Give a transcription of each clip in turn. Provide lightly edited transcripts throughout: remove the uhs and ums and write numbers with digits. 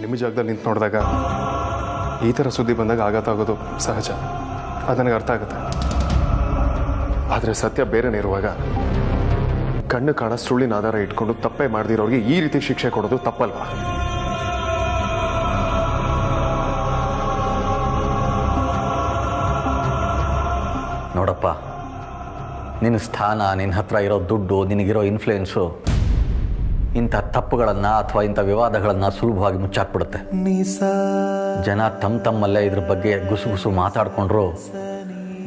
ನಿಮ್ಮ ಜಾಗದಲ್ಲಿ ನಿಂತು ನೋಡಿದಾಗ ಈ ಥರ ಸುದ್ದಿ ಬಂದಾಗ ಆಘಾತ ಆಗೋದು ಸಹಜ, ಅದು ನನಗೆ ಅರ್ಥ ಆಗುತ್ತೆ. ಆದರೆ ಸತ್ಯ ಬೇರೆನೇ ಇರುವಾಗ ಕಣ್ಣು ಕಾಣ ಸುಳ್ಳಿನ ಆಧಾರ ಇಟ್ಕೊಂಡು ತಪ್ಪೇ ಮಾಡ್ದಿರೋರಿಗೆ ಈ ರೀತಿ ಶಿಕ್ಷೆ ಕೊಡೋದು ತಪ್ಪಲ್ವಾ? ನೋಡಪ್ಪ, ನಿನ್ನ ಸ್ಥಾನ, ನಿನ್ನ ಹತ್ರ ಇರೋ ದುಡ್ಡು, ನಿನಗಿರೋ ಇನ್ಫ್ಲೂಯೆನ್ಸು ಇಂಥ ತಪ್ಪುಗಳನ್ನು ಅಥವಾ ಇಂಥ ವಿವಾದಗಳನ್ನು ಸುಲಭವಾಗಿ ಮುಚ್ಚಾಕ್ಬಿಡುತ್ತೆ. ಜನ ತಮ್ಮಲ್ಲೇ ಇದ್ರ ಬಗ್ಗೆ ಗುಸುಗುಸು ಮಾತಾಡಿಕೊಂಡ್ರು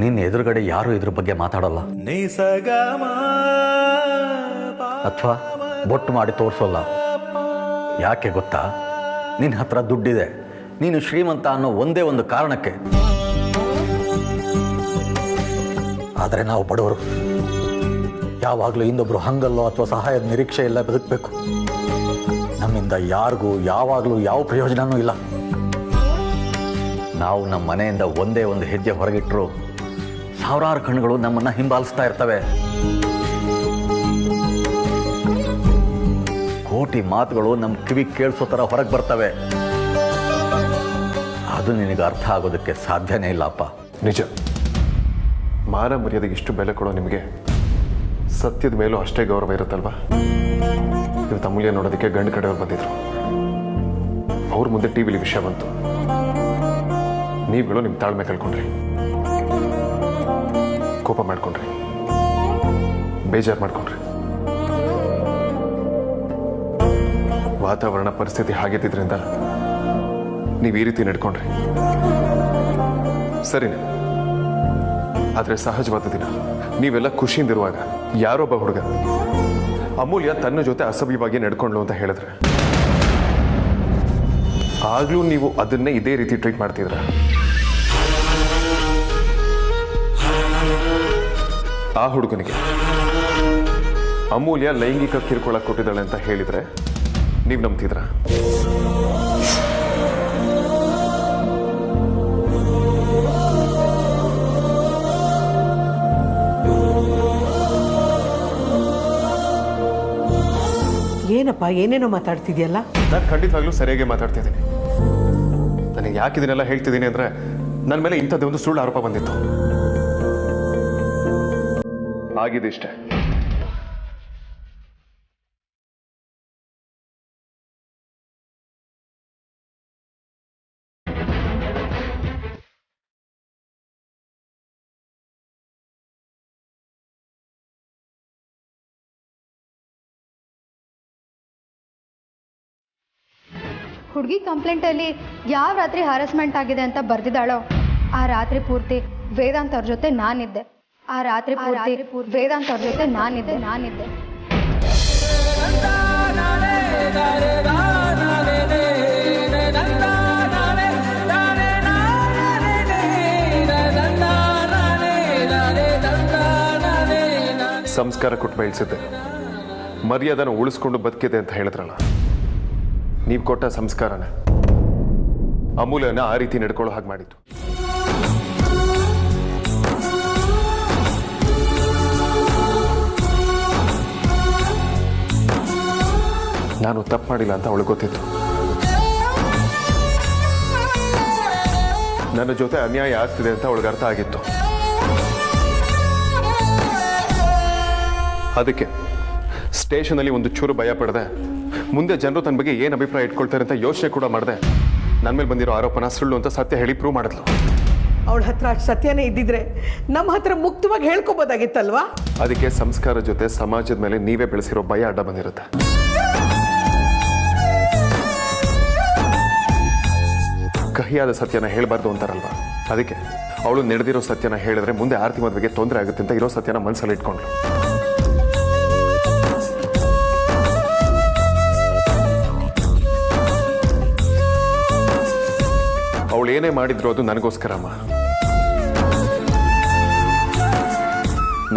ನಿನ್ನ ಎದುರುಗಡೆ ಯಾರೂ ಇದ್ರ ಬಗ್ಗೆ ಮಾತಾಡೋಲ್ಲ ಅಥವಾ ಬೊಟ್ಟು ಮಾಡಿ ತೋರಿಸೋಲ್ಲ. ಯಾಕೆ ಗೊತ್ತಾ? ನಿನ್ನ ಹತ್ರ ದುಡ್ಡಿದೆ, ನೀನು ಶ್ರೀಮಂತ ಅನ್ನೋ ಒಂದೇ ಒಂದು ಕಾರಣಕ್ಕೆ. ಆದರೆ ನಾವು ಬಡವರು, ಯಾವಾಗಲೂ ಇನ್ನೊಬ್ಬರು ಹಂಗಲ್ಲೋ ಅಥವಾ ಸಹಾಯದ ನಿರೀಕ್ಷೆ ಇಲ್ಲ ಬದುಕಬೇಕು. ನಮ್ಮಿಂದ ಯಾರಿಗೂ ಯಾವಾಗಲೂ ಯಾವ ಪ್ರಯೋಜನವೂ ಇಲ್ಲ. ನಾವು ನಮ್ಮ ಮನೆಯಿಂದ ಒಂದೇ ಒಂದು ಹೆಜ್ಜೆ ಹೊರಗಿಟ್ಟರು ಸಾವಿರಾರು ಕಣ್ಣುಗಳು ನಮ್ಮನ್ನು ಹಿಂಬಾಲಿಸ್ತಾ ಇರ್ತವೆ. ಕೋಟಿ ಮಾತುಗಳು ನಮ್ಮ ಕಿವಿ ಕೇಳಿಸೋ ಥರ ಹೊರಗೆ ಬರ್ತವೆ. ಅದು ನಿನಗೆ ಅರ್ಥ ಆಗೋದಕ್ಕೆ ಸಾಧ್ಯನೇ ಇಲ್ಲಪ್ಪ. ನಿಜ, ಮಾನ ಮರ್ಯಾದೆಗೆ ಇಷ್ಟು ಬೆಲೆ ಕೊಡೋ ನಿಮಗೆ ಸತ್ಯದ ಮೇಲೂ ಅಷ್ಟೇ ಗೌರವ ಇರುತ್ತಲ್ವಾ? ಇವತ್ತು ಅಮೂಲ್ಯ ನೋಡೋದಕ್ಕೆ ಗಂಡು ಕಡೆಯವ್ರು ಬಂದಿದ್ರು. ಅವ್ರ ಮುಂದೆ ಟಿವಿಲಿ ವಿಷಯ ಬಂತು. ನೀವುಗಳು ನಿಮ್ಮ ತಾಳ್ಮೆ ಕಳ್ಕೊಂಡ್ರಿ, ಕೋಪ ಮಾಡ್ಕೊಂಡ್ರಿ, ಬೇಜಾರು ಮಾಡ್ಕೊಂಡ್ರಿ. ವಾತಾವರಣ ಪರಿಸ್ಥಿತಿ ಹಾಗಿದ್ದರಿಂದ ನೀವು ಈ ರೀತಿ ನಡ್ಕೊಂಡ್ರಿ. ಸರಿನೇ, ಆದರೆ ಸಹಜವಾದ ದಿನ ನೀವೆಲ್ಲ ಖುಷಿಯಿಂದಿರುವಾಗ ಯಾರೊಬ್ಬ ಹುಡುಗ ಅಮೂಲ್ಯ ತನ್ನ ಜೊತೆ ಅಸಭ್ಯವಾಗಿ ನಡ್ಕೊಂಡ್ಲು ಅಂತ ಹೇಳಿದ್ರೆ ಆಗ್ಲೂ ನೀವು ಅದನ್ನೇ ಇದೇ ರೀತಿ ಟ್ರೀಟ್ ಮಾಡ್ತಿದ್ರ? ಆ ಹುಡುಗನಿಗೆ ಅಮೂಲ್ಯ ಲೈಂಗಿಕ ಕಿರುಕುಳ ಕೊಟ್ಟಿದ್ದಾಳೆ ಅಂತ ಹೇಳಿದ್ರೆ ನೀವು ನಂಬ್ತಿದ್ರ? ಏನಪ್ಪ ಏನೇನೋ ಮಾತಾಡ್ತಿದ್ಯಲ್ಲ? ನಾನು ಖಂಡಿತವಾಗ್ಲೂ ಸರಿಯಾಗಿ ಮಾತಾಡ್ತಿದ್ದೀನಿ. ನನಗೆ ಯಾಕೆ ಇದನ್ನೆಲ್ಲ ಹೇಳ್ತಿದ್ದೀನಿ ಅಂದರೆ ನನ್ನ ಮೇಲೆ ಇಂಥದ್ದೇ ಒಂದು ಸುಳ್ಳು ಆರೋಪ ಬಂದಿತ್ತು. ಆಗಿದಿಷ್ಟೇ. ಹುಡುಗಿ ಕಂಪ್ಲೇಂಟಲ್ಲಿ ಯಾವ ರಾತ್ರಿ ಹ್ಯಾರಸ್ಮೆಂಟ್ ಆಗಿದೆ ಅಂತ ಬರೆದಿದ್ದಾಳೋ ಆ ರಾತ್ರಿ ಪೂರ್ತಿ ವೇದಾಂತ್ ಅವ್ರ ಜೊತೆ ನಾನಿದ್ದೆ. ಆ ರಾತ್ರಿ ಪೂರ್ತಿ ವೇದಾಂತ್ ಅವ್ರ ಜೊತೆ ನಾನಿದ್ದೆ. ಸಂಸ್ಕಾರ ಕೊಟ್ಟು ಬೆಳೆಸಿದ್ದೆ, ಮರ್ಯಾದನ ಉಳಿಸ್ಕೊಂಡು ಬದುಕಿದೆ ಅಂತ ಹೇಳಿದ್ರಲ್ಲ, ನೀವು ಕೊಟ್ಟ ಸಂಸ್ಕಾರನ ಅಮೂಲ್ಯನ ಆ ರೀತಿ ನಡ್ಕೊಳ್ಳೋ ಹಾಗೆ ಮಾಡಿತ್ತು. ನಾನು ತಪ್ಪು ಮಾಡಿಲ್ಲ ಅಂತ ಅವಳಿಗೆ ಗೊತ್ತಿತ್ತು. ನನ್ನ ಜೊತೆ ಅನ್ಯಾಯ ಆಗ್ತಿದೆ ಅಂತ ಅವಳಿಗೆ ಅರ್ಥ ಆಗಿತ್ತು. ಅದಕ್ಕೆ ಸ್ಟೇಷನಲ್ಲಿ ಒಂದು ಚೂರು ಭಯ ಪಡದೆ, ಮುಂದೆ ಜನರು ತನ್ನ ಬಗ್ಗೆ ಏನು ಅಭಿಪ್ರಾಯ ಇಟ್ಕೊಳ್ತಾರೆ ಅಂತ ಯೋಚನೆ ಕೂಡ ಮಾಡಿದೆ ನನ್ನ ಮೇಲೆ ಬಂದಿರೋ ಆರೋಪನ ಸುಳ್ಳು ಅಂತ ಸತ್ಯ ಹೇಳಿ ಪ್ರೂವ್ ಮಾಡಿದ್ಲು. ಅವಳ ಹತ್ರ ಅಷ್ಟು ಸತ್ಯನೇ ಇದ್ದಿದ್ರೆ ನಮ್ಮ ಹತ್ರ ಮುಕ್ತವಾಗಿ ಹೇಳ್ಕೊಬೋದಾಗಿತ್ತಲ್ವಾ? ಅದಕ್ಕೆ ಸಂಸ್ಕಾರ ಜೊತೆ ಸಮಾಜದ ಮೇಲೆ ನೀವೇ ಬೆಳೆಸಿರೋ ಭಯ ಅಡ್ಡ ಬಂದಿರುತ್ತೆ. ಕಹಿಯಾದ ಸತ್ಯನ ಹೇಳಬಾರ್ದು ಅಂತಾರಲ್ವಾ, ಅದಕ್ಕೆ ಅವಳು ನಡೆದಿರೋ ಸತ್ಯನ ಹೇಳಿದ್ರೆ ಮುಂದೆ ಆರ್ತಿ ಮದುವೆಗೆ ತೊಂದರೆ ಆಗುತ್ತೆ ಅಂತ ಇರೋ ಸತ್ಯನ ಮನಸ್ಸಲ್ಲಿ ಇಟ್ಕೊಂಡ್ಳು. ಅವಳು ಏನೇ ಮಾಡಿದ್ರು ಅದು ನನಗೋಸ್ಕರಮ್ಮ.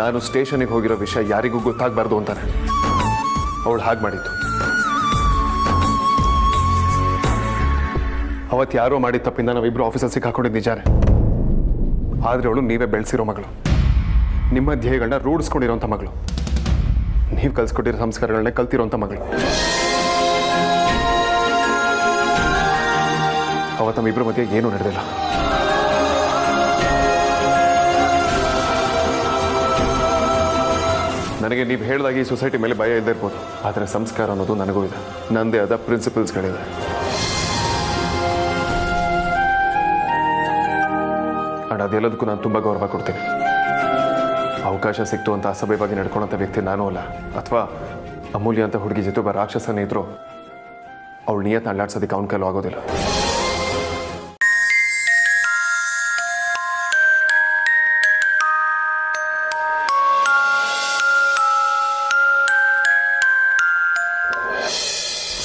ನಾನು ಸ್ಟೇಷನ್ಗೆ ಹೋಗಿರೋ ವಿಷಯ ಯಾರಿಗೂ ಗೊತ್ತಾಗಬಾರ್ದು ಅಂತಾನೆ ಅವಳು ಹಾಗೆ ಮಾಡಿದ್ದು. ಅವತ್ತು ಯಾರೋ ಮಾಡಿದ ತಪ್ಪಿಂದ ನಾವಿಬ್ರು ಆಫೀಸಲ್ಲಿ ಸಿಕ್ಕಾಕೊಂಡಿದ್ದು ನಿಜಾನೇ. ಆದರೆ ಅವಳು ನೀವೇ ಬೆಳೆಸಿರೋ ಮಗಳು, ನಿಮ್ಮ ಧ್ಯೇಯಗಳನ್ನ ರೂಢಿಸ್ಕೊಂಡಿರೋಂಥ ಮಗಳು, ನೀವು ಕಲಿಸ್ಕೊಟ್ಟಿರೋ ಸಂಸ್ಕಾರಗಳನ್ನೇ ಕಲ್ತಿರೋಂಥ ಮಗಳು. ತಮ್ಮಿಬ್ಬರ ಮಧ್ಯೆ ಏನೂ ನಡೆದಿಲ್ಲ. ನನಗೆ ನೀವು ಹೇಳಿದಾಗ ಈ ಸೊಸೈಟಿ ಮೇಲೆ ಭಯ ಇಲ್ಲದೆ ಇರ್ಬೋದು, ಆದರೆ ಸಂಸ್ಕಾರ ಅನ್ನೋದು ನನಗೂ ಇದೆ. ನನ್ನದೇ ಆದ ಪ್ರಿನ್ಸಿಪಲ್ಸ್ಗಳಿದೆ. ಅಂಡ್ ಅದೆಲ್ಲದಕ್ಕೂ ನಾನು ತುಂಬ ಗೌರವ ಕೊಡ್ತೀನಿ. ಅವಕಾಶ ಸಿಕ್ತು ಅಂತ ಅಸಭ್ಯವಾಗಿ ನಡ್ಕೊಳ್ಳೋಂಥ ವ್ಯಕ್ತಿ ನಾನೂ ಅಲ್ಲ. ಅಥವಾ ಅಮೂಲ್ಯ ಅಂತ ಹುಡುಗಿ ಜೊತೆ ಒಬ್ಬ ರಾಕ್ಷಸನೇ ಇದ್ರು ಅವಳು ನಿಯತ್ನ ಅಲ್ಲಾಡ್ಸೋದಕ್ಕೆ ಅವನ ಕೈಲೂ ಆಗೋದಿಲ್ಲ.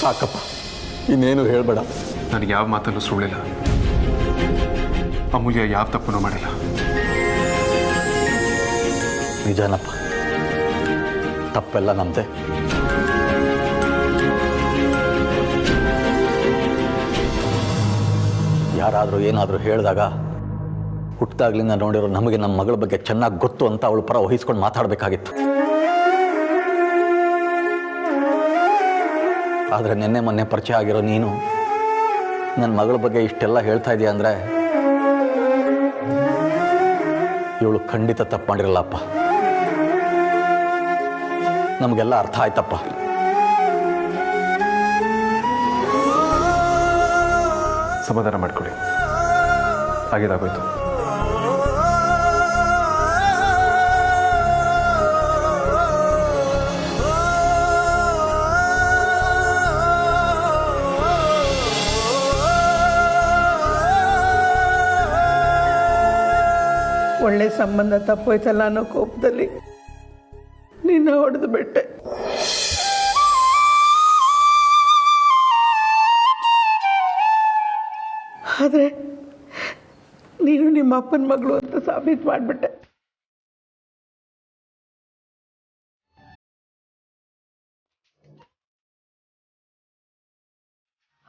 ಸಾಕಪ್ಪ, ಇನ್ನೇನು ಹೇಳಬೇಡ. ನನಗೆ ಯಾವ ಮಾತಲ್ಲೂ ಸುಳ್ಳಿಲ್ಲ. ಅಮೂಲ್ಯ ಯಾವ ತಪ್ಪನ್ನು ಮಾಡಿಲ್ಲ. ನಿಜಾನಪ್ಪ, ತಪ್ಪೆಲ್ಲ ನಮ್ಮದೇ. ಯಾರಾದರೂ ಏನಾದರೂ ಹೇಳಿದಾಗ ಹುಟ್ಟಿದಾಗ್ಲಿಂದ ನೋಡಿರೋ ನಮಗೆ ನಮ್ಮ ಮಗಳ ಬಗ್ಗೆ ಚೆನ್ನಾಗಿ ಗೊತ್ತು ಅಂತ ಅವಳು ಪರ ವಹಿಸ್ಕೊಂಡು ಮಾತಾಡಬೇಕಾಗಿತ್ತು. ಆದರೆ ನಿನ್ನೆ ಮೊನ್ನೆ ಪರಿಚಯ ಆಗಿರೋ ನೀನು ನನ್ನ ಮಗಳ ಬಗ್ಗೆ ಇಷ್ಟೆಲ್ಲ ಹೇಳ್ತಾ ಇದೀಯ ಅಂದರೆ ಇವಳು ಖಂಡಿತ ತಪ್ಪು ಮಾಡಿರಲ್ಲಪ್ಪ. ನಮಗೆಲ್ಲ ಅರ್ಥ ಆಯ್ತಪ್ಪ. ಸಮಾಧಾನ ಮಾಡ್ಕೊಳ್ಳಿ, ಆಗಿದಾಗೋಯ್ತು. ಒಳ್ಳೆ ಸಂಬಂಧ ತಪ್ಪೋಯ್ತಲ್ಲ ಅನ್ನೋ ಕೋಪದಲ್ಲಿ ನಿನ್ನ ಹೊಡೆದು ಬಿಟ್ಟೆ. ಆದರೆ ನೀನು ನಿಮ್ಮ ಅಪ್ಪನ ಮಗಳು ಅಂತ ಸಾಬೀತು ಮಾಡಿಬಿಟ್ಟೆ.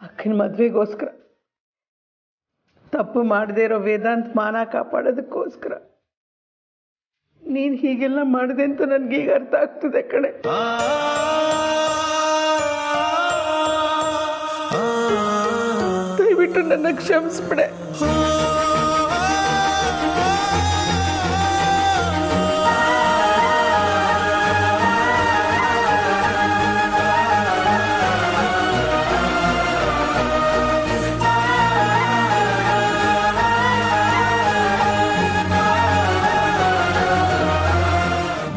ಅಕ್ಕನ ಮದುವೆಗೋಸ್ಕರ, ತಪ್ಪು ಮಾಡದೇ ಇರೋ ವೇದಾಂತ್ ಮಾನ ಕಾಪಾಡೋದಕ್ಕೋಸ್ಕರ ನೀನು ಹೀಗೆಲ್ಲ ಮಾಡಿದೆ ಅಂತ ನನಗೀಗ ಅರ್ಥ ಆಗ್ತದೆ ಕಣೆ. ದಯವಿಟ್ಟು ನನ್ನ ಕ್ಷಮಿಸ್ಬಿಡೆ.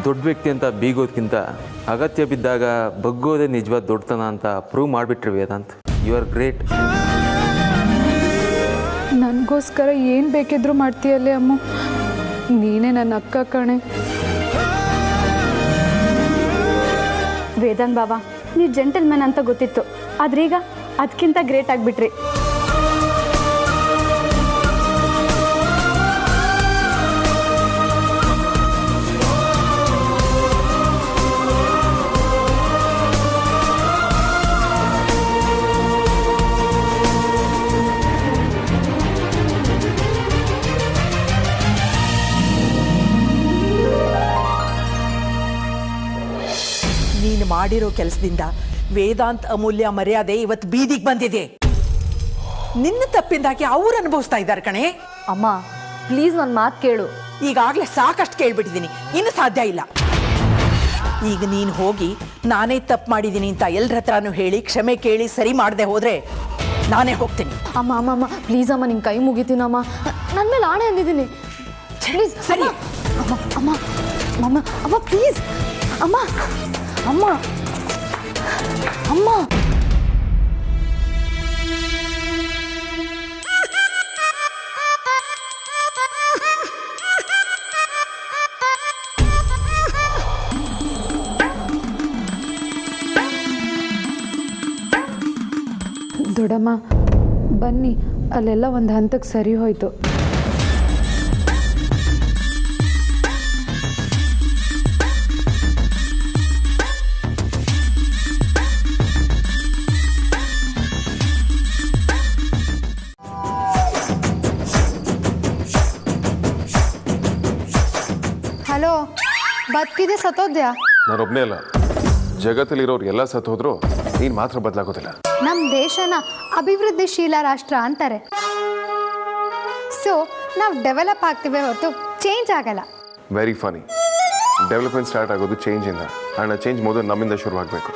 ದೊಡ್ಡ ವ್ಯಕ್ತಿ ಅಂತ ಬೀಗೋದಕ್ಕಿಂತ ಅಗತ್ಯ ಬಿದ್ದಾಗ ಬಗ್ಗೋದೇ ನಿಜವಾದ ದೊಡ್ಡತನ ಅಂತ ಪ್ರೂವ್ ಮಾಡಿಬಿಟ್ರಿ ವೇದಾಂತ್. You are great. ನನಗೋಸ್ಕರ ಏನು ಬೇಕಿದ್ರೂ ಮಾಡ್ತೀಯಲ್ಲೇ ಅಮ್ಮ. ನೀನೇ ನನ್ನ ಅಕ್ಕ ಕಣೆ. ವೇದಾಂತ್ ಬಾಬಾ, ನೀವು ಜೆಂಟಲ್ಮನ್ ಅಂತ ಗೊತ್ತಿತ್ತು, ಆದ್ರೀಗ ಅದಕ್ಕಿಂತ ಗ್ರೇಟ್ ಆಗಿಬಿಟ್ರಿ. ನೀನು ಮಾಡಿರೋ ಕೆಲಸದಿಂದ ವೇದಾಂತ್ ಅಮೂಲ್ಯ ಮರ್ಯಾದೆ ಇವತ್ತು ಬೀದಿಗೆ ಬಂದಿದೆ. ನಿನ್ನ ತಪ್ಪಿಂದಾಗಿ ಅವ್ರು ಅನುಭವಿಸ್ತಾ ಇದ್ದಾರೆ ಕಣೆ. ಅಮ್ಮ ಪ್ಲೀಸ್ ನನ್ನ ಮಾತು ಕೇಳು. ಈಗಾಗಲೇ ಸಾಕಷ್ಟು ಕೇಳ್ಬಿಟ್ಟಿದ್ದೀನಿ, ಇನ್ನು ಸಾಧ್ಯ ಇಲ್ಲ. ಈಗ ನೀನು ಹೋಗಿ ನಾನೇ ತಪ್ಪು ಮಾಡಿದ್ದೀನಿ ಅಂತ ಎಲ್ಲರ ಹತ್ರನೂ ಹೇಳಿ ಕ್ಷಮೆ ಕೇಳಿ ಸರಿ ಮಾಡದೆ ಹೋದ್ರೆ ನಾನೇ ಹೋಗ್ತೀನಿ. ಅಮ್ಮ ಅಮ್ಮ ಅಮ್ಮ ಪ್ಲೀಸ್ ಅಮ್ಮ, ನಿನ್ನ ಕೈ ಮುಗಿತೀನಮ್ಮ. ನನ್ನ ಮೇಲೆ ಆಣೆ ಅಂದಿದ್ದೀನಿ. ಪ್ಲೀಸ್ ಸರಿ ಅಮ್ಮ ಅಮ್ಮ ಅಮ್ಮ ಅಮ್ಮ ಪ್ಲೀಸ್ ಅಮ್ಮ ಅಮ್ಮ ಅಮ್ಮ. ದೊಡ್ಡಮ್ಮ ಬನ್ನಿ, ಅಲ್ಲೆಲ್ಲ ಒಂದು ಹಂತಕ್ಕೆ ಸರಿ ಹೋಯ್ತು. ಹಲೋ, ಬದುಕಿದೆ ಸತ್ತೋದ್ಯಾ? ನಾನೊಬ್ಬನೇ ಅಲ್ಲ, ಜಗತ್ತಲ್ಲಿರೋರು ಎಲ್ಲ ಸತ್ತು ಹೋದ್ರು ನೀನು ಮಾತ್ರ ಬದಲಾಗೋದಿಲ್ಲ. ನಮ್ಮ ದೇಶನ ಅಭಿವೃದ್ಧಿಶೀಲ ರಾಷ್ಟ್ರ ಅಂತಾರೆ. ಸೊ ನಾವು ಡೆವಲಪ್ ಆಗ್ತೀವಿ ಹೊರತು ಚೇಂಜ್ ಆಗಲ್ಲ. ವೆರಿ ಫನಿ. ಡೆವಲಪ್ಮೆಂಟ್ ಸ್ಟಾರ್ಟ್ ಆಗೋದು ಚೇಂಜಿಂದ. ಆ್ಯಂಡ್ ಚೇಂಜ್ ಮೊದಲು ನಮ್ಮಿಂದ ಶುರುವಾಗಬೇಕು.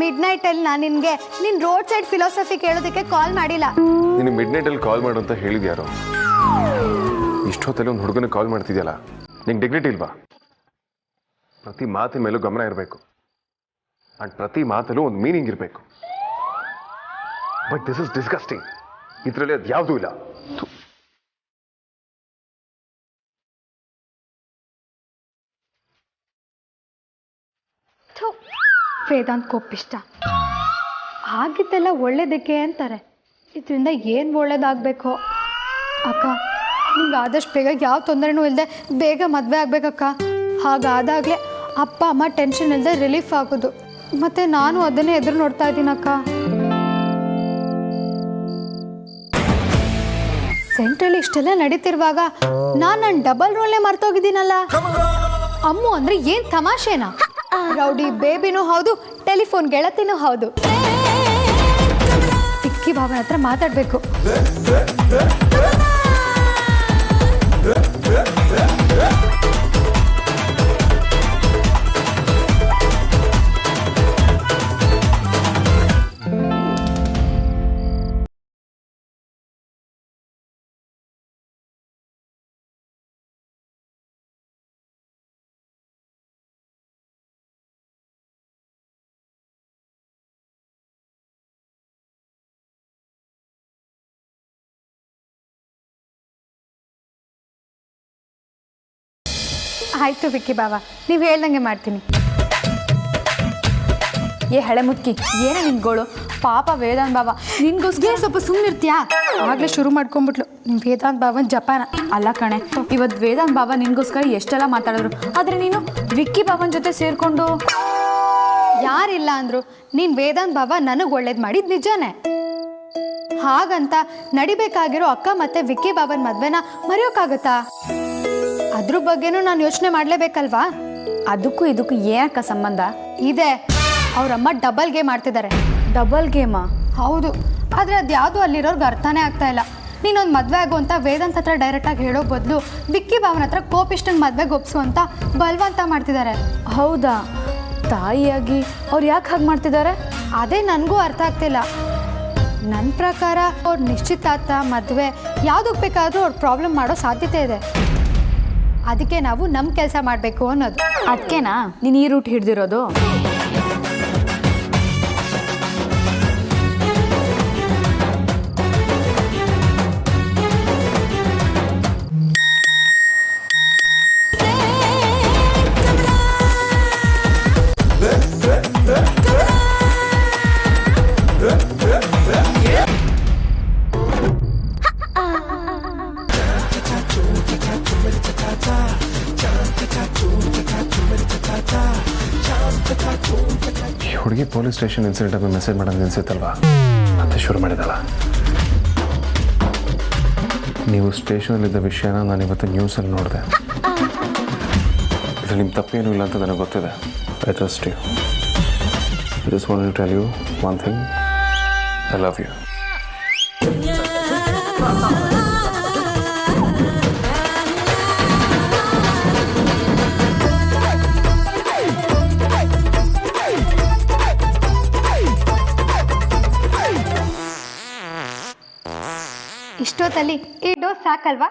ಮಿಡ್ ನೈಟಲ್ಲಿ ನಾನು ನಿನಗೆ ನಿನ್ನ ರೋಡ್ ಸೈಡ್ ಫಿಲಾಸಫಿ ಕೇಳೋದಕ್ಕೆ ಕಾಲ್ ಮಾಡಿಲ್ಲ. ನೀನು ಮಿಡ್ ನೈಟಲ್ಲಿ ಕಾಲ್ ಮಾಡು ಅಂತ ಹೇಳಿದ್ಯಾರೋ? ಇಷ್ಟೊತ್ತಲ್ಲಿ ಒಂದು ಹುಡುಗನ ಕಾಲ್ ಮಾಡ್ತಿದ್ಯಲ್ಲ, ನಿಂಗೆ ಡಿಗ್ನಿಟಿ ಇಲ್ವಾ? ಪ್ರತಿ ಮಾತಿನ ಮೇಲೂ ಗಮನ ಇರಬೇಕು. ಆ್ಯಂಡ್ ಪ್ರತಿ ಮಾತಲ್ಲೂ ಒಂದು ಮೀನಿಂಗ್ ಇರಬೇಕು. But this is disgusting. ಇದರಲ್ಲಿ ಅದು ಯಾವುದೂ ಇಲ್ಲ. ವೇದಾಂತ್ ಕೋಪಿಷ್ಟ. ಆಗಿದ್ದೆಲ್ಲ ಒಳ್ಳೇದಕ್ಕೆ ಅಂತಾರೆ. ಇದರಿಂದ ಏನು ಒಳ್ಳೇದಾಗಬೇಕೋ ಅಕ್ಕ. ನಿಂಗೆ ಆದಷ್ಟು ಬೇಗ ಯಾವ ತೊಂದರೆನೂ ಇಲ್ಲದೆ ಬೇಗ ಮದುವೆ ಆಗಬೇಕಕ್ಕ. ಹಾಗಾದಾಗಲೇ ಅಪ್ಪ ಅಮ್ಮ ಟೆನ್ಷನ್ ಇಲ್ಲದೆ ರಿಲೀಫ್ ಆಗೋದು. ಮತ್ತು ನಾನು ಅದನ್ನೇ ಎದುರು ನೋಡ್ತಾ ಇದ್ದೀನಕ್ಕ. ಸೆಂಟ್ರಲ್ಲಿ ಇಷ್ಟೆಲ್ಲ ನಡೀತಿರುವಾಗ ನಾನು ಡಬಲ್ ರೋಲ್ನೇ ಮರ್ತೋಗಿದ್ದೀನಲ್ಲ. ಅಮ್ಮು ಅಂದರೆ ಏನು ತಮಾಷೆನಾ? ರೌಡಿ ಬೇಬಿನೂ ಹೌದು, ಟೆಲಿಫೋನ್ ಗೆಳತಿನೂ ಹೌದು. ವಿಕ್ಕಿ ಭಾವನ ಹತ್ರ ಮಾತಾಡಬೇಕು. ಆಯಿತು ವಿಕ್ಕಿ ಬಾವ, ನೀವು ಹೇಳ್ದಂಗೆ ಮಾಡ್ತೀನಿ. ಏ ಹಳೆ ಮುತ್ಕಿ, ಏನೇ ನಿನ್ಗೋಳು? ಪಾಪ ವೇದಾಂತ್ ಬಾವ ನಿನ್ಗೋಸ್ಕರ ಸ್ವಲ್ಪ ಸುಮ್ಮನಿರ್ತೀಯಾ? ಆಗಲೇ ಶುರು ಮಾಡ್ಕೊಂಡ್ಬಿಟ್ಲು ನಿಮ್ಮ ವೇದಾಂತ್ ಬಾವನ್ ಜಪಾನ. ಅಲ್ಲ ಕಣೆ, ಇವತ್ತು ವೇದಾಂತ್ ಬಾವ ನಿನ್ಗೋಸ್ಕರ ಎಷ್ಟೆಲ್ಲ ಮಾತಾಡಿದ್ರು. ಆದರೆ ನೀನು ವಿಕ್ಕಿ ಬಾವನ ಜೊತೆ ಸೇರಿಕೊಂಡು ಯಾರಿಲ್ಲ ಅಂದರು. ನೀನು ವೇದಾಂತ್ ಬಾವ ನನಗೆ ಒಳ್ಳೇದು ಮಾಡಿದ್ದು ನಿಜಾನೇ. ಹಾಗಂತ ನಡಿಬೇಕಾಗಿರೋ ಅಕ್ಕ ಮತ್ತು ವಿಕ್ಕಿ ಬಾವನ ಮದುವೆನ ಮರೆಯೋಕ್ಕಾಗತ್ತಾ? ಅದ್ರ ಬಗ್ಗೆನೂ ನಾನು ಯೋಚನೆ ಮಾಡಲೇಬೇಕಲ್ವಾ? ಅದಕ್ಕೂ ಇದಕ್ಕೂ ಏನಕ್ಕ ಸಂಬಂಧ ಇದೆ? ಅವರಮ್ಮ ಡಬಲ್ ಗೇಮ್ ಆಡ್ತಿದ್ದಾರೆ. ಡಬಲ್ ಗೇಮಾ? ಹೌದು. ಆದರೆ ಅದು ಯಾವುದೂ ಅಲ್ಲಿರೋರ್ಗೆ ಅರ್ಥನೇ ಆಗ್ತಾ ಇಲ್ಲ. ನೀನೊಂದು ಮದುವೆ ಆಗು ಅಂತ ವೇದಾಂತ್ ಹತ್ರ ಡೈರೆಕ್ಟಾಗಿ ಹೇಳೋ ಬದಲು ವಿಕ್ಕಿ ಬಾವನ ಹತ್ರ ಕೋಪಿಷ್ಟಂಗೆ ಮದುವೆಗೆ ಒಪ್ಸು ಅಂತ ಬಲವಂತ ಮಾಡ್ತಿದ್ದಾರೆ. ಹೌದಾ? ತಾಯಿಯಾಗಿ ಅವ್ರು ಯಾಕೆ ಹಾಗೆ ಮಾಡ್ತಿದ್ದಾರೆ? ಅದೇ ನನಗೂ ಅರ್ಥ ಆಗ್ತಿಲ್ಲ. ನನ್ನ ಪ್ರಕಾರ ಅವ್ರ ನಿಶ್ಚಿತಾರ್ಥ ಮದುವೆ ಯಾವುದಕ್ಕೆ ಬೇಕಾದರೂ ಅವ್ರು ಪ್ರಾಬ್ಲಮ್ ಮಾಡೋ ಸಾಧ್ಯತೆ ಇದೆ. ಅದಕ್ಕೆ ನಾವು ನಮ್ಮ ಕೆಲಸ ಮಾಡಬೇಕು ಅನ್ನೋದು. ಅದಕ್ಕೇನಾ ನೀನು ಈ ರೂಟ್ ಹಿಡ್ದಿರೋದು? ಹುಡುಗಿ ಪೊಲೀಸ್ ಸ್ಟೇಷನ್ ಇನ್ಸಿಡೆಂಟ್ ಆಗಿ ಮೆಸೇಜ್ ಮಾಡೋದು ನಿಲ್ಸಿತ್ತಲ್ವಾ, ಮತ್ತೆ ಶುರು ಮಾಡಿದಲ್ಲ. ನೀವು ಸ್ಟೇಷನಲ್ಲಿದ್ದ ವಿಷಯನ ನಾನು ಇವತ್ತು ನ್ಯೂಸಲ್ಲಿ ನೋಡಿದೆ. ಇದರಲ್ಲಿ ನಿಮ್ಮ ತಪ್ಪೇನೂ ಇಲ್ಲ ಅಂತ ನನಗೆ ಗೊತ್ತಿದೆ. I trust you. I just want to tell you one thing. I love you. ಇಷ್ಟೊತ್ತಲ್ಲಿ ಈ ಡೋಸ್ ಸಾಕಲ್ವಾ?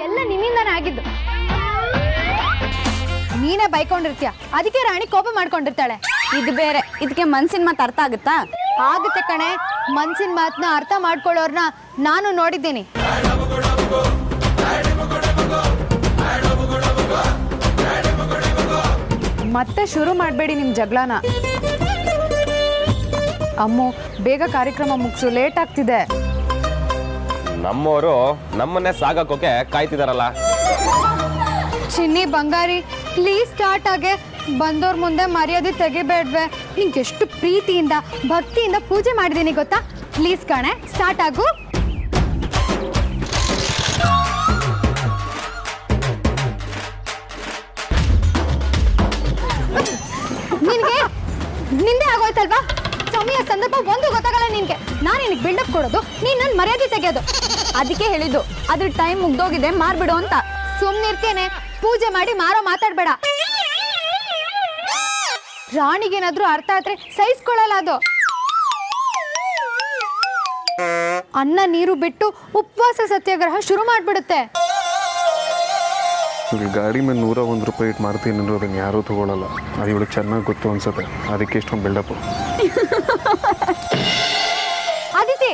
ಎಲ್ಲ ನಿನ್ನಿಂದಾನೇ ಆಗಿದ್ದು. ನೀನೇ ಬೈಕೊಂಡಿರ್ತೀಯ, ಅದಕ್ಕೆ ರಾಣಿ ಕೋಪ ಮಾಡ್ಕೊಂಡಿರ್ತಾಳೆ. ಇದು ಬೇರೆ, ಇದಕ್ಕೆ ಮನ್ಸಿನ ಮಾತು ಅರ್ಥ ಆಗುತ್ತಾ? ಆಗುತ್ತೆ ಕಣೆ. ಮನ್ಸಿನ ಮಾತನ್ನ ಅರ್ಥ ಮಾಡ್ಕೊಳ್ಳೋರ್ನ ನಾನು ನೋಡಿದ್ದೀನಿ. ಮತ್ತೆ ಶುರು ಮಾಡಬೇಡಿ ನಿಮ್ಮ ಜಗಳನ. ಅಮ್ಮು, ಬೇಗ ಕಾರ್ಯಕ್ರಮ ಮುಗಿಸು, ಲೇಟ್ ಆಗ್ತಿದೆ. ನಮ್ಮವರು ನಮ್ಮನ್ನೇ ಸಾಗಕ್ಕೋಕೆ ಕಾಯ್ತಿದಾರಲ್ಲ. ಚಿನ್ನಿ ಬಂಗಾರಿ, ಪ್ಲೀಸ್ ಸ್ಟಾರ್ಟ್ ಆಗೆ. ಬಂದವ್ರ ಮುಂದೆ ಮರ್ಯಾದೆ ತೆಗಿಬೇಡ್ವೆ. ನಿಂಗೆ ಎಷ್ಟು ಪ್ರೀತಿಯಿಂದ ಭಕ್ತಿಯಿಂದ ಪೂಜೆ ಮಾಡಿದ್ದೀನಿ ಗೊತ್ತಾ? ಪ್ಲೀಸ್ ಕಣೆ, ಸ್ಟಾರ್ಟ್ ಆಗು. ತೆಗೆಯೋದು. ಅದಕ್ಕೆ ಹೇಳಿದ್ದು ಅದ್ರ ಟೈಮ್ ಮುಗ್ದೋಗಿದೆ ಮಾರ್ಬಿಡು ಅಂತ. ಸುಮ್ನಿರ್ತೇನೆ, ಪೂಜೆ ಮಾಡಿ ಮಾರೋ ಮಾತಾಡ್ಬೇಡ. ರಾಣಿಗೇನಾದ್ರೂ ಅರ್ಥ ಆದ್ರೆ ಸಹಿಸ್ಕೊಳ್ಳಲ್ಲ ಅದು. ಅನ್ನ ನೀರು ಬಿಟ್ಟು ಉಪವಾಸ ಸತ್ಯಾಗ್ರಹ ಶುರು ಮಾಡ್ಬಿಡುತ್ತೆ. ಗಾಡಿ ಮೇಲೆ 101 ರೂಪಾಯಿ ಇಟ್ಟು ಮಾಡ್ತೀನಿ ಅನ್ನೋದನ್ನ ಯಾರೂ ತಗೊಳ್ಳಲ್ಲ. ಅದು ಇವಳಿಗೆ ಚೆನ್ನಾಗಿ ಗೊತ್ತು ಅನ್ಸುತ್ತೆ, ಅದಕ್ಕೆ ಇಷ್ಟೊಂದು ಬಿಲ್ಡಪ್. ಆದಿತಿ,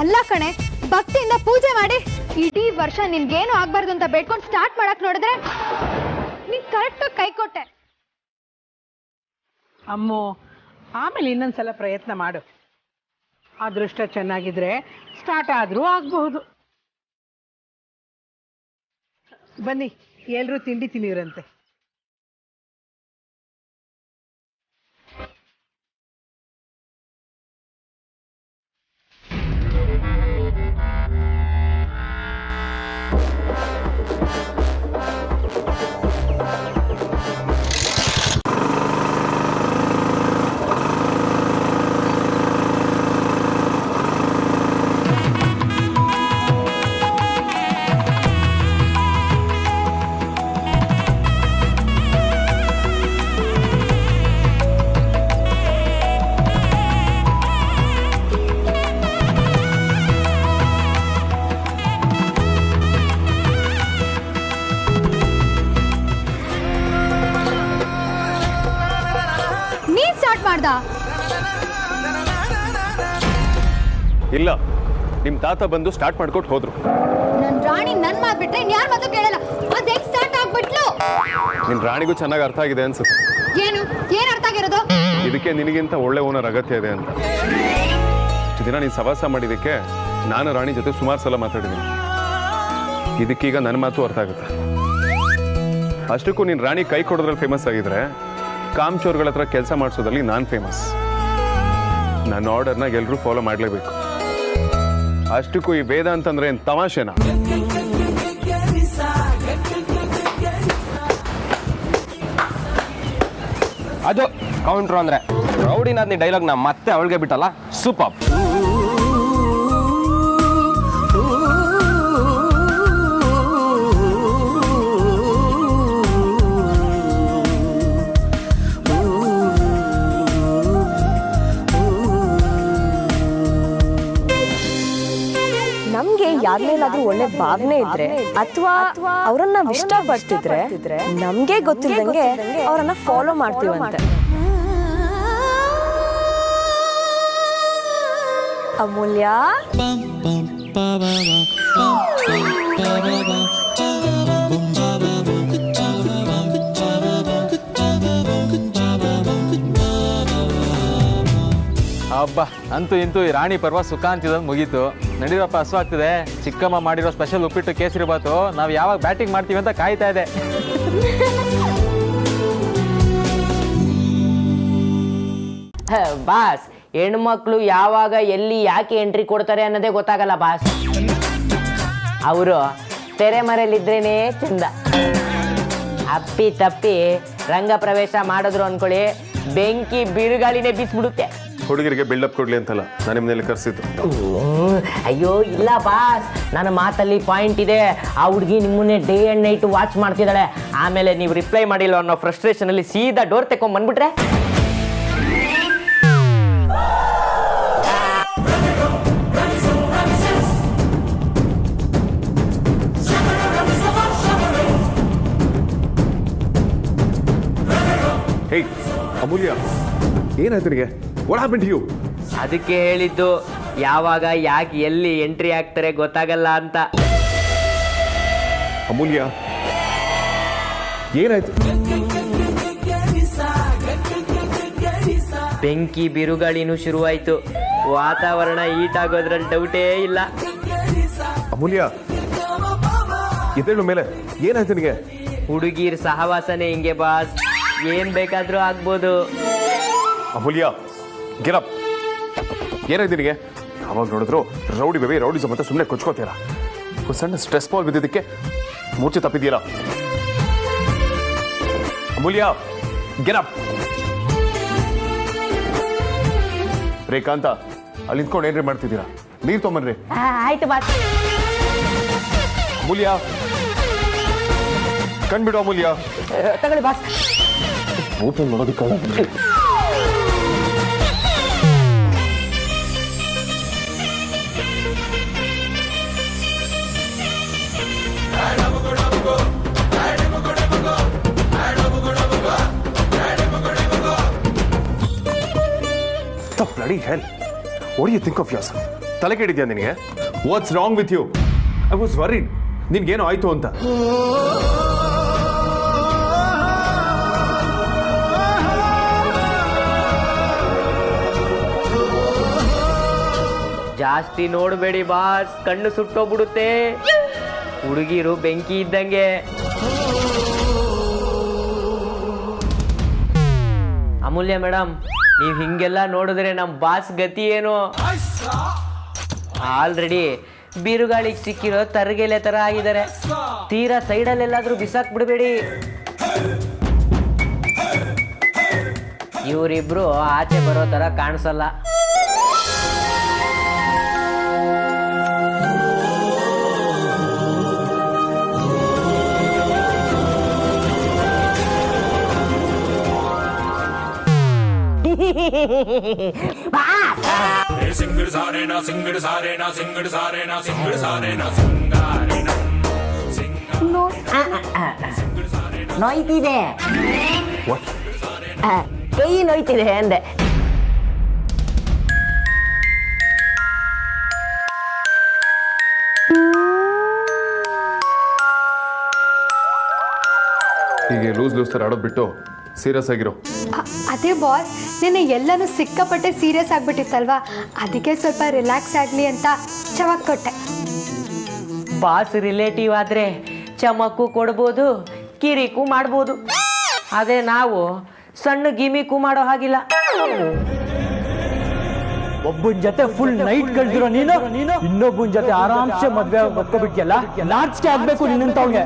ಅಲ್ಲ ಕಣೆ, ಭಕ್ತಿಯಿಂದ ಪೂಜೆ ಮಾಡಿ ಇಡೀ ವರ್ಷ ನಿನ್ಗೇನು ಆಗ್ಬಾರ್ದು ಅಂತ ಬೇಡ್ಕೊಂಡು ಸ್ಟಾರ್ಟ್ ಮಾಡಕ್ ನೋಡಿದ್ರೆ ನೀನ್ ಕರೆಕ್ಟಾಗಿ ಕೈ ಕೊಟ್ಟೆ. ಅಮ್ಮೋ, ಆಮೇಲೆ ಇನ್ನೊಂದ್ಸಲ ಪ್ರಯತ್ನ ಮಾಡು. ಅದೃಷ್ಟ ಚೆನ್ನಾಗಿದ್ರೆ ಸ್ಟಾರ್ಟ್ ಆದ್ರೂ ಆಗಬಹುದು. ಬನ್ನಿ, ಎಲ್ಲರೂ ತಿಂಡಿ ತಿನ್ನಿವ್ರಂತೆ. ಇಲ್ಲ, ನಿಮ್ಮ ತಾತ ಬಂದು ಸ್ಟಾರ್ಟ್ ಮಾಡ್ಕೊಟ್ಟು ಹೋದ್ರು. ನನ್ ರಾಣಿ ನನ್ ಮಾತು ಬಿಟ್ರೆ ಇನ್ಯಾರ ಮಾತು ಕೇಳಲ್ಲ. ಅದೇ ಸ್ಟಾರ್ಟ್ ಆಗ್ಬಿಟ್ಲು. ನಿನ್ ರಾಣಿಗೂ ಚೆನ್ನಾಗಿ ಅರ್ಥ ಆಗಿದೆ ಅನ್ಸುತ್ತೆ. ಏನ್ ಅರ್ಥ ಆಗಿರೋದು? ಇದಕ್ಕೆ ನಿನಗಿಂತ ಒಳ್ಳೆ ಓನರ್ ಅಗತ್ಯ ಇದೆ ಅಂತ. ಇಷ್ಟು ದಿನ ನೀನು ಸವಾಸ ಮಾಡಿದಕ್ಕೆ ನಾನು ರಾಣಿ ಜೊತೆ ಸುಮಾರು ಸಲ ಮಾತಾಡಿದ್ದೀನಿ. ಇದಕ್ಕೀಗ ನನ್ನ ಮಾತು ಅರ್ಥ ಆಗುತ್ತೆ. ಅಷ್ಟಕ್ಕೂ ನೀನು ರಾಣಿ ಕೈ ಕೊಡೋದ್ರಲ್ಲಿ ಫೇಮಸ್ ಆಗಿದ್ರೆ ಕಾಮ್ಚೋರ್ಗಳ ಹತ್ರ ಕೆಲಸ ಮಾಡಿಸೋದ್ರಲ್ಲಿ ನಾನು ಫೇಮಸ್. ನನ್ನ ಆರ್ಡರ್ನ ಎಲ್ಲರೂ ಫಾಲೋ ಮಾಡಲೇಬೇಕು. ಅಷ್ಟಕ್ಕೂ ಈ ವೇದ ಅಂತಂದ್ರೆ ಏನು ತಮಾಷೆನಾ? ಅದು ಕೌಂಟ್ರು ಅಂದ್ರೆ ರೌಡಿನಾದ್ನಿ ಡೈಲಾಗ್ನ ಮತ್ತೆ ಅವಳಿಗೆ ಬಿಟ್ಟಲ್ಲ, ಸೂಪರ್. ನಮ್ಗೆ ಯಾರ್ಮೇಲಾದ್ರೂ ಒಳ್ಳೆ ಭಾವನೆ ಇದ್ರೆ ಅಥವಾ ಅವರನ್ನ ಇಷ್ಟಪಡ್ತಿದ್ರೆ ನಮ್ಗೆ ಗೊತ್ತಿದ್ದಂಗೆ ಅವರನ್ನ ಫಾಲೋ ಮಾಡ್ತೀವಂತೆ. ಅಮೂಲ್ಯ, ಹಬ್ಬ ಅಂತೂ ಇಂತೂ ಈ ರಾಣಿ ಪರ್ವ ಸುಖ ಅಂತಿದ್ದೊಂದು ಮುಗೀತು. ನಡೀರಪ್ಪ, ಹಸುವಾಗ್ತಿದೆ. ಚಿಕ್ಕಮ್ಮ ಮಾಡಿರೋ ಸ್ಪೆಷಲ್ ಉಪ್ಪಿಟ್ಟು ಕೇಸರಿ ಬಾತು ನಾವು ಯಾವಾಗ ಬ್ಯಾಟಿಂಗ್ ಮಾಡ್ತೀವಿ ಅಂತ ಕಾಯ್ತಾ ಇದೆ. ಬಾಸ್, ಹೆಣ್ಮಕ್ಳು ಯಾವಾಗ ಎಲ್ಲಿ ಯಾಕೆ ಎಂಟ್ರಿ ಕೊಡ್ತಾರೆ ಅನ್ನೋದೇ ಗೊತ್ತಾಗಲ್ಲ ಬಾಸ್. ಅವರು ತೆರೆ ಮರೆಯಲ್ಲಿದ್ರೇನೆ ಚಂದ. ಅಪ್ಪಿ ತಪ್ಪಿ ರಂಗ ಪ್ರವೇಶ ಮಾಡಿದ್ರು ಅನ್ಕೊಳ್ಳಿ, ಬೆಂಕಿ ಬಿರುಗಾಳಿನೇ ಬೀಸ್ಬಿಡುತ್ತೆ. ಹುಡುಗರಿಗೆ ಬಿಲ್ಡಪ್ ಕೊಡ್ಲಿ ಅಂತಲ್ಲ ನಾನು ನಿಮ್ಮನೆಯಲ್ಲಿ ಕರೆಸಿದ್ದು. ಅಯ್ಯೋ ಇಲ್ಲ ಬಾಸ್, ನನ್ನ ಮಾತಲ್ಲಿ ಪಾಯಿಂಟ್ ಇದೆ. ಆ ಹುಡುಗಿ ನಿಮ್ಮನ್ನೇ ಡೇ ಅಂಡ್ ನೈಟ್ ವಾಚ್ ಮಾಡ್ತಿದ್ದಾಳೆ. ಆಮೇಲೆ ನೀವು ರಿಪ್ಲೈ ಮಾಡಿಲ್ಲ ಅನ್ನೋ ಫ್ರಸ್ಟ್ರೇಷನ್ ಅಲ್ಲಿ ಸೀದಾ ಡೋರ್ ತೆಕೊಂಡ್ ಬಂದ್ಬಿಟ್ರೆ ಅಮೂಲ್ಯ ಏನಾಯ್ತು ನಿನಗೆ? What happen to you? ಅದಕ್ಕೆ ಹೇಳಿದ್ದು ಯಾವಾಗ ಯಾಕೆ ಎಲ್ಲಿ ಎಂಟ್ರಿ ಆಗ್ತಾರೆ ಗೊತ್ತಾಗಲ್ಲ ಅಂತ. ಅಮೂಲ್ಯ ಏನಾಯ್ತು? ಬೆಂಕಿ ಬಿರುಗಾಳಿನೂ ಶುರುವಾಯ್ತು. ವಾತಾವರಣ ಹೀಟ್ ಆಗೋದ್ರಲ್ಲಿ ಡೌಟೇ ಇಲ್ಲ. ಅಮೂಲ್ಯ ಇದೇಳು ಮೇಲೆ ಏನಾಯ್ತು ನಿನಗೆ? ಹುಡುಗಿರ್ ಸಹವಾಸನೆ ಹಿಂಗೆ ಬಾಸ್, ಏನ್ ಬೇಕಾದ್ರೂ ಆಗ್ಬೋದು. ಅಮೂಲ್ಯ ಗೆರಪ್, ಏನಾಯ್ತು ನಿನಗೆ? ಅವಾಗ ನೋಡಿದ್ರು ರೌಡಿ ಬೇಬಿ ರೌಡಿ ಮತ್ತೆ ಸುಮ್ಮನೆ ಕೊಚ್ಕೋತೀರಾ. ಸಣ್ಣ ಸ್ಟ್ರೆಸ್ ಬಾಲ್ ಬಿದ್ದಿದ್ದಕ್ಕೆ ಮೂರ್ಛೆ ತಪ್ಪಿದ್ದೀರಾ. ಅಮೂಲ್ಯ ಗೆರಪ್. ರೇಖಾಂತ ಅಲ್ಲಿ ನಿಂತ್ಕೊಂಡು ಏನ್ರಿ ಮಾಡ್ತಿದ್ದೀರಾ? ನೀರು ತೊಗೊಂಬನ್ರಿ. ಆಯ್ತು ಬಾಸ್. ಅಮೂಲ್ಯ ಕಣ್ಬಿಡು. ಅಮೂಲ್ಯ ತಗೊಳ್ಳಿ ಬಾಸ್. ಓಪನ್ ಮಾಡೋದಕ್ಕಲ್ಲ. Bloody hell. What do you think of yourself? ತಲೆ ಕೆಡಿದ್ಯಾ ನಿನಗೆ? What's wrong with you? I was worried. ನಿನ್ಗೇನೋ ಆಯ್ತು ಅಂತ. ಜಾಸ್ತಿ ನೋಡಬೇಡಿ ಬಾಸ್, ಕಣ್ಣು ಸುಟ್ಟೋಗ್ಬಿಡುತ್ತೆ. ಹುಡುಗಿರು ಬೆಂಕಿ ಇದ್ದಂಗೆ. ಅಮೂಲ್ಯ ಮೇಡಮ್, ನೀವು ಹಿಂಗೆಲ್ಲ ನೋಡಿದ್ರೆ ನಮ್ಮ ಬಾಸ್ ಗತಿ ಏನು? ಆಲ್ರೆಡಿ ಬಿರುಗಾಳಿಗೆ ಸಿಕ್ಕಿರೋ ತರಗೆಲೆ ತರ ಆಗಿದ್ದಾರೆ. ತೀರಾ ಸೈಡಲ್ಲೆಲ್ಲಾದ್ರೂ ಬಿಸಾಕ್ ಬಿಡಬೇಡಿ. ಇವರಿಬ್ರು ಆಚೆ ಬರೋ ತರ ಕಾಣಿಸಲ್ಲ. ನೋಯ್ತಿದೆ, ಕೈ ನೋಯ್ತಿದೆ ಅಂದೆ. ಹೀಗೆ ಲೂಸ್ ತರ ಆಡೋದು ಬಿಟ್ಟು ಸೀರಿಯಸ್ ಆಗಿರೋ. ಅದೇ ಬಾಸ್, ನಿನ್ನೆ ಎಲ್ಲನೂ ಸಿಕ್ಕಾಪಟ್ಟೆ ಸೀರಿಯಸ್ ಆಗ್ಬಿಟ್ಟಿತ್ತಲ್ವಾ, ಅದಕ್ಕೆ ಸ್ವಲ್ಪ ರಿಲ್ಯಾಕ್ಸ್ ಆಗಲಿ ಅಂತ ಚಮಕ್ ಕೊಟ್ಟೆ. ಬಾಸ್ ರಿಲೇಟಿವ್ ಆದ್ರೆ ಚಮಕ್ಕು ಕೊಡ್ಬೋದು, ಕಿರಿಕು ಮಾಡ್ಬೋದು. ಅದೇ ನಾವು ಸಣ್ಣ ಗಿಮಿಕು ಮಾಡೋ ಹಾಗಿಲ್ಲ. ಒಬ್ಬನ ಜೊತೆ ಫುಲ್ ನೈಟ್ ಕಳ್ದಿರೋ ನೀನು ಇನ್ನೊಬ್ಬನ ಜೊತೆ ಆರಾಮ್ಸೆ ಮದ್ವೆ ಬದ್ಕೋಬಿಟ್ಟಿಯಲ್ಲ, ನಾಚಿಕೆ ಆಗ್ಬೇಕು ನಿನ್ನಂತವ್ಗೆ.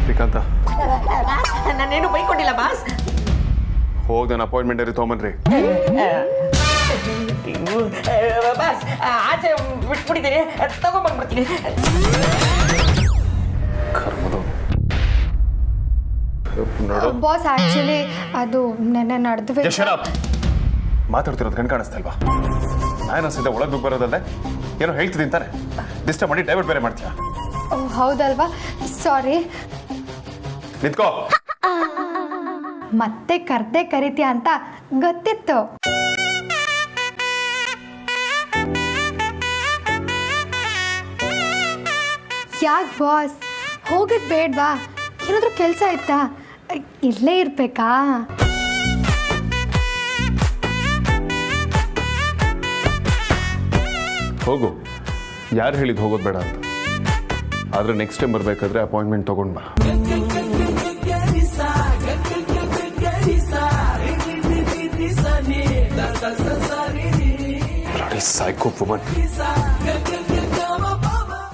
ಶ್ರೀಕಾಂತ, ನಾನೇನು ಬೈಕೊಂಡಿಲ್ಲ ಬಾಸ್. ಹೋಗ್ ನನ್ನ ಅಪಾಯಿಂಟ್ಮೆಂಟ್ ಇರಿ ತೊಗೊಂಬನ್ರಿ. ಬಾಸ್ ಆಚೆ ಬಿಟ್ಬಿಟ್ಟಿದ್ದೀನಿ, ತಗೊಂಡ್ಬಂದ್ಬಿಡ್ತೀನಿ. ಬಾಸ್ ಆಕ್ಚುಲಿ ಅದು ನೆನ್ನೆ ನಡೆದು. ಮಾತಾಡ್ತಿರೋದು ಕಣ್ ಕಾಣಿಸ್ತಲ್ವಾ? ನಾನು ಸೀದಾ ಒಳಗೆ ದುಡ್ಡು ಬರೋದಲ್ಲದೆ ಏನೋ ಹೇಳ್ತಿದ್ದೀನಿ ತಾನೆ, ಡಿಸ್ಟರ್ಬ್ ಮಾಡಿ ಡೈವರ್ಟ್ ಬೇರೆ ಮಾಡ್ತೀಯ. ಹೌದಲ್ವಾ, ಸಾರಿ. ನಿಂತ್ಕೋ. ಮತ್ತೆ ಕರ್ದೆ ಕರಿತೀಯ ಅಂತ ಗೊತ್ತಿತ್ತು. ಯಾಕೆ ಬಾಸ್, ಹೋಗದ್ ಬೇಡ್ವಾ? ಏನಾದ್ರೂ ಕೆಲಸ ಆಯ್ತಾ? ಇಲ್ಲೇ ಇರ್ಬೇಕಾ? ಹೋಗು, ಯಾರು ಹೇಳಿದ್ ಹೋಗೋದು ಬೇಡ ಅಂತ. ಆದ್ರೆ ನೆಕ್ಸ್ಟ್ ಟೈಮ್ ಬರ್ಬೇಕಾದ್ರೆ ಅಪಾಯಿಂಟ್ಮೆಂಟ್ ತಗೊಂಡ್ ಬಾ. Bloody psycho woman.